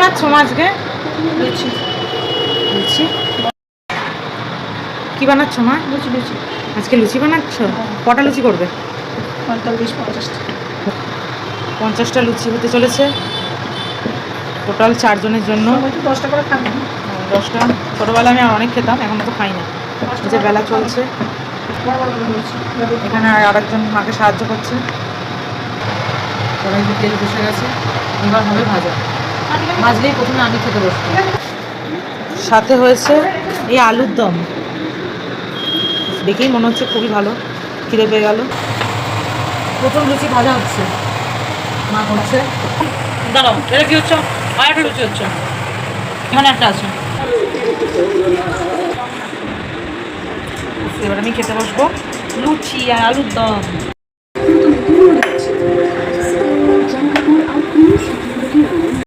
বানাচ্ছ মা আজকে? লুচি। লুচি কি বানাচ্ছ মা? লুচি লুচি। আজকে লুচি বানাচ্ছ? কটা লুচি করবে? 45-50টা। 50টা লুচি হতে চলেছে, টোটাল 4 জনের জন্য। 10টা করে খাবেন। 10টা। ছোটোবেলায় আমি আর অনেক খেতাম, এখন তো খাই না, যে বেলা চলছে। এখানে আর একজন মাকে সাহায্য করছে। কড়াইতে তেল বসে গেছে, এবার হবে ভাজা। ভাজলেই প্রথমে আমি খেতে বসবো। সাথে হয়েছে এই আলুর দম, দেখেই মনে হচ্ছে খুবই ভালো, খিদে পেয়ে গেল। প্রথম লুচি ভাজা হচ্ছে, মা করছে। দাঁড়াও, এটা কি হচ্ছে? আর একটা লুচি হচ্ছে, এখানে একটা আছে। এবার আমি খেতে বসবো লুচি আর আলুর দম।